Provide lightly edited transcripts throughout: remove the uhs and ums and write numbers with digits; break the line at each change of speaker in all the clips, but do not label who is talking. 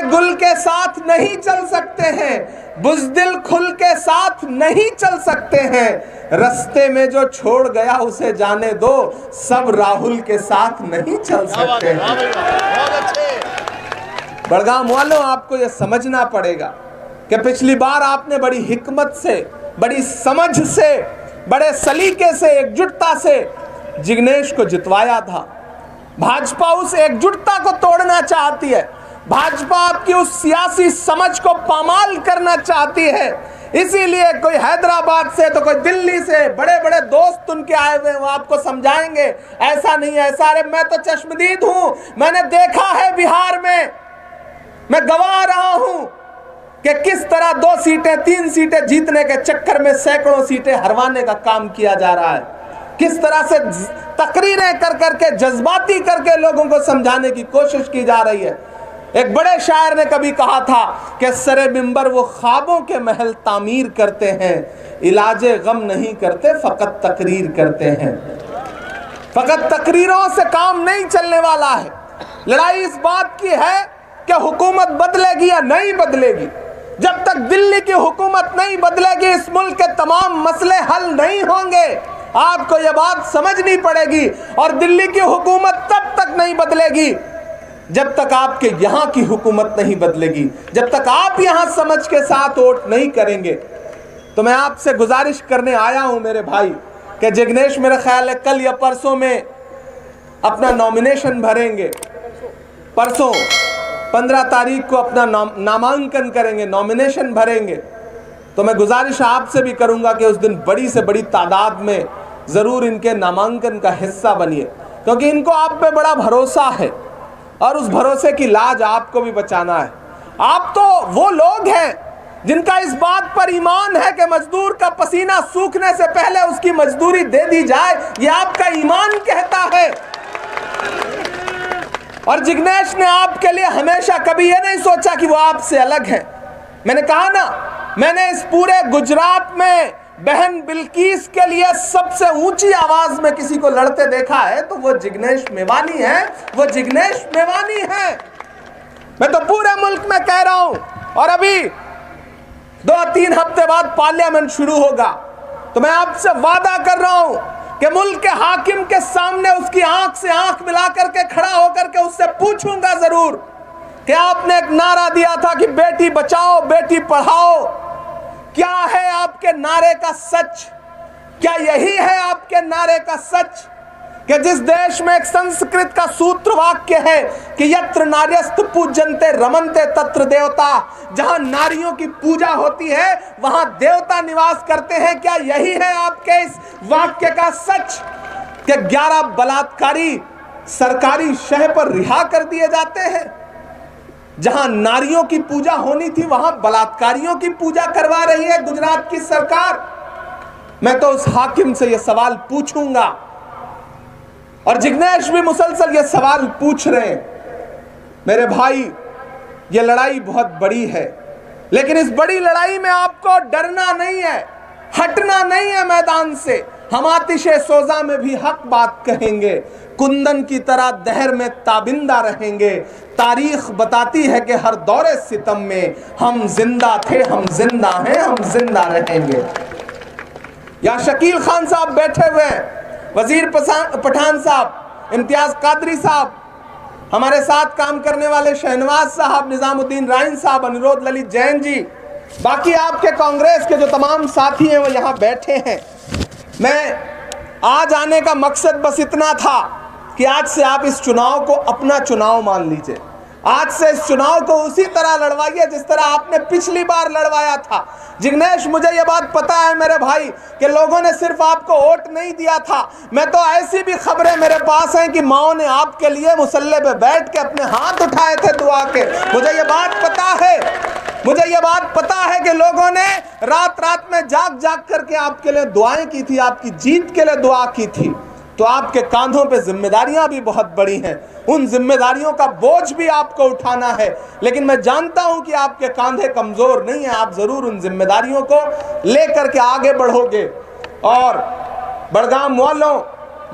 गुल के साथ नहीं चल सकते हैं, बुज़दिल खुल के साथ नहीं चल सकते हैं, रस्ते में जो छोड़ गया उसे जाने दो, सब राहुल के साथ नहीं चल सकते हैं। बड़गाम वालों, आपको यह समझना पड़ेगा कि पिछली बार आपने बड़ी हिकमत से, बड़ी समझ से, बड़े सलीके से, एकजुटता से जिग्नेश को जितवाया था। भाजपा उस एकजुटता को तोड़ना चाहती है, भाजपा आपकी उस सियासी समझ को पामाल करना चाहती है। इसीलिए कोई हैदराबाद से तो कोई दिल्ली से बड़े बड़े दोस्त उनके आए हुए, वो आपको समझाएंगे ऐसा नहीं है ऐसा। अरे मैं तो चश्मदीद हूं, मैंने देखा है बिहार में, मैं गवा रहा हूं कि किस तरह 2 सीटें 3 सीटें जीतने के चक्कर में सैकड़ों सीटें हरवाने का काम किया जा रहा है, किस तरह से तकरीरें कर करके, जज्बाती करके लोगों को समझाने की कोशिश की जा रही है। एक बड़े शायर ने कभी कहा था कि सरे मिंबर वो ख्वाबों के महल तामीर करते हैं, इलाजे गम नहीं करते, फकत तकरीर करते हैं। फकत तकरीरों से काम नहीं चलने वाला है। लड़ाई इस बात की है कि हुकूमत बदलेगी या नहीं बदलेगी। जब तक दिल्ली की हुकूमत नहीं बदलेगी, इस मुल्क के तमाम मसले हल नहीं होंगे। आपको यह बात समझनी पड़ेगी। और दिल्ली की हुकूमत तब तक नहीं बदलेगी जब तक आपके यहाँ की हुकूमत नहीं बदलेगी, जब तक आप यहाँ समझ के साथ वोट नहीं करेंगे। तो मैं आपसे गुजारिश करने आया हूँ मेरे भाई कि जिग्नेश मेरे ख्याल है कल या परसों में अपना नॉमिनेशन भरेंगे, परसों 15 तारीख को अपना नामांकन करेंगे, नॉमिनेशन भरेंगे। तो मैं गुजारिश आपसे भी करूंगा कि उस दिन बड़ी से बड़ी तादाद में ज़रूर इनके नामांकन का हिस्सा बनिए, क्योंकि इनको आप पे बड़ा भरोसा है और उस भरोसे की लाज आपको भी बचाना है। आप तो वो लोग हैं जिनका इस बात पर ईमान है कि मजदूर का पसीना सूखने से पहले उसकी मजदूरी दे दी जाए, ये आपका ईमान कहता है। और जिग्नेश ने आपके लिए हमेशा कभी ये नहीं सोचा कि वो आपसे अलग है। मैंने कहा ना, मैंने इस पूरे गुजरात में बहन बिल्किस के लिए सबसे ऊंची आवाज में किसी को लड़ते देखा है तो वो जिग्नेश मेवानी है, वो जिग्नेश मेवानी है। मैं तो पूरे मुल्क में कह रहा हूं। और अभी 2-3 हफ्ते बाद पार्लियामेंट शुरू होगा, तो मैं आपसे वादा कर रहा हूं कि मुल्क के हाकिम के सामने उसकी आंख से आंख मिला करके खड़ा होकर के उससे पूछूंगा जरूर कि आपने एक नारा दिया था कि बेटी बचाओ बेटी पढ़ाओ, क्या है आपके नारे का सच? क्या यही है आपके नारे का सच कि जिस देश में एक संस्कृत का सूत्र वाक्य है कि यत्र नार्यस्तु पूज्यन्ते रमन्ते तत्र देवता, जहां नारियों की पूजा होती है वहां देवता निवास करते हैं, क्या यही है आपके इस वाक्य का सच कि 11 बलात्कारी सरकारी शह पर रिहा कर दिए जाते हैं? जहां नारियों की पूजा होनी थी वहां बलात्कारियों की पूजा करवा रही है गुजरात की सरकार। मैं तो उस हाकिम से यह सवाल पूछूंगा और जिग्नेश भी मुसलसल ये सवाल पूछ रहे हैं। मेरे भाई, ये लड़ाई बहुत बड़ी है, लेकिन इस बड़ी लड़ाई में आपको डरना नहीं है, हटना नहीं है मैदान से। हम आतिशे सोजा में भी हक बात कहेंगे, कुंदन की तरह दहर में ताबिंदा रहेंगे। तारीख बताती है कि हर दौरे सितम में हम जिंदा थे, हम जिंदा हैं, हम जिंदा रहेंगे। या शकील खान साहब बैठे हुए हैं, वजीर पठान साहब, इम्तियाज कादरी साहब, हमारे साथ काम करने वाले शहनवाज साहब, निजामुद्दीन राइन साहब, अनिरुद्ध ललित जैन जी, बाकी आपके कांग्रेस के जो तमाम साथी हैं वो यहाँ बैठे हैं। मैं आज आने का मकसद बस इतना था कि आज से आप इस चुनाव को अपना चुनाव मान लीजिए। आज से इस चुनाव को उसी तरह लड़वाइए जिस तरह आपने पिछली बार लड़वाया था। जिग्नेश, मुझे ये बात पता है मेरे भाई कि लोगों ने सिर्फ आपको वोट नहीं दिया था, मैं तो ऐसी भी खबरें मेरे पास हैं कि माओ ने आपके लिए मुसल्ले पे बैठ के अपने हाथ उठाए थे दुआ के। मुझे ये बात पता है, मुझे ये बात पता है कि लोगों ने रात रात में जाग जाग करके आपके लिए दुआएं की थी, आपकी जीत के लिए दुआ की थी। तो आपके कांधों पे जिम्मेदारियां भी बहुत बड़ी हैं, उन जिम्मेदारियों का बोझ भी आपको उठाना है। लेकिन मैं जानता हूं कि आपके कांधे कमजोर नहीं है, आप जरूर उन जिम्मेदारियों को लेकर के आगे बढ़ोगे। और बड़गाम वालों,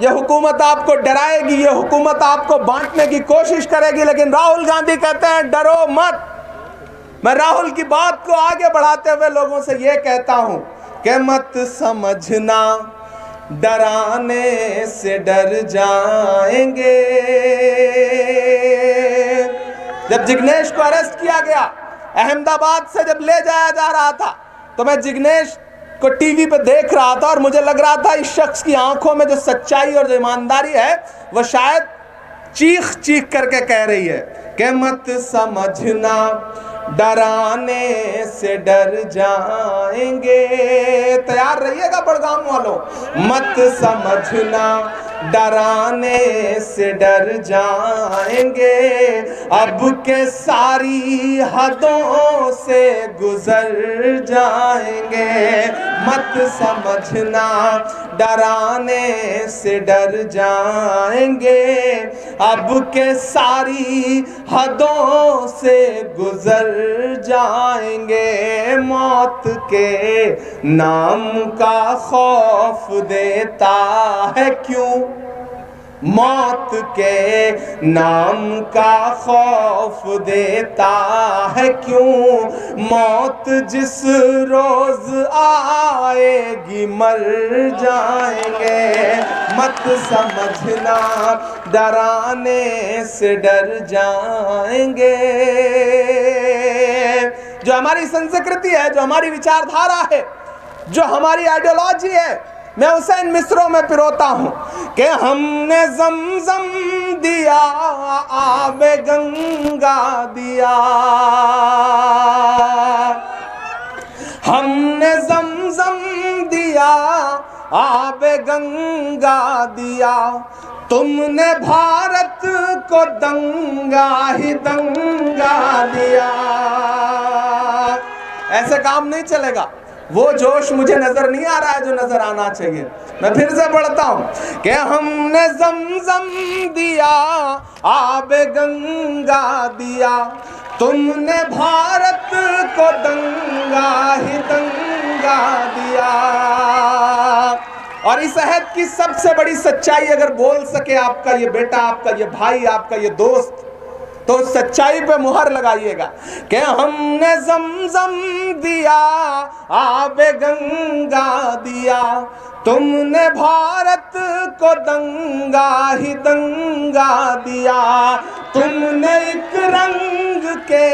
यह हुकूमत आपको डराएगी, यह हुकूमत आपको बांटने की कोशिश करेगी, लेकिन राहुल गांधी कहते हैं डरो मत, मैं राहुल की बात को आगे बढ़ाते हुए लोगों से यह कहता हूं कि मत समझना डराने से डर जाएंगे। जब जिग्नेश को अरेस्ट किया गया, अहमदाबाद से जब ले जाया जा रहा था, तो मैं जिग्नेश को टीवी पे देख रहा था और मुझे लग रहा था इस शख्स की आंखों में जो सच्चाई और जो ईमानदारी है वह शायद चीख चीख करके कह रही है कि मत समझना डराने से डर जाएंगे। तैयार रहिएगा बड़गाम वालों, मत समझना डराने से डर जाएंगे। अब के सारी हदों से गुजर जाएंगे। मत समझना डराने से डर जाएंगे। अब के सारी हदों से गुजर जाएंगे। मौत के नाम का खौफ देता है क्यों? मौत के नाम का खौफ देता है क्यों? मौत जिस रोज आएगी मर जाएंगे। मत समझना डराने से डर जाएंगे। जो हमारी संस्कृति है, जो हमारी विचारधारा है, जो हमारी आइडियोलॉजी है, मैं उसे इन मिसरों में पिरोता हूं कि हमने ज़मज़म दिया, आबे गंगा दिया। हमने ज़मज़म दिया, आबे गंगा दिया। तुमने भारत को दंगा ही दंगा दिया। ऐसे काम नहीं चलेगा। वो जोश मुझे नजर नहीं आ रहा है जो नजर आना चाहिए। मैं फिर से पढ़ता हूं कि हमने ज़मज़म दिया, आबे गंगा दिया। तुमने भारत को दंगा ही दंगा दिया। और इस अहद की सबसे बड़ी सच्चाई अगर बोल सके आपका ये बेटा, आपका ये भाई, आपका ये दोस्त, तो सच्चाई पे मुहर लगाइएगा कि हमने ज़मज़म दिया, आबे गंगा दिया। तुमने भारत को दंगा ही दंगा दिया। तुमने एक रंग के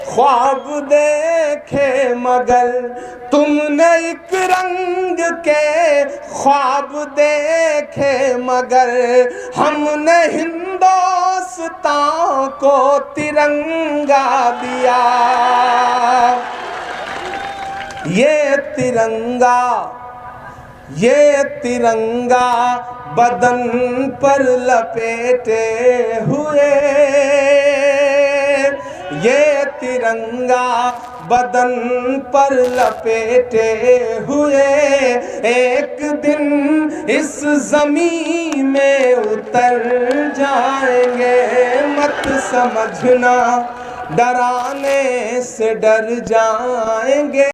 ख्वाब देखे मगर, तुमने एक रंग के ख्वाब देखे मगर, हमने हिंदुस्तान को तिरंगा दिया। ये तिरंगा बदन पर लपेटे हुए, ये तिरंगा बदन पर लपेटे हुए एक दिन इस ज़मीन में उतर जाएंगे। मत समझना डराने से डर जाएंगे।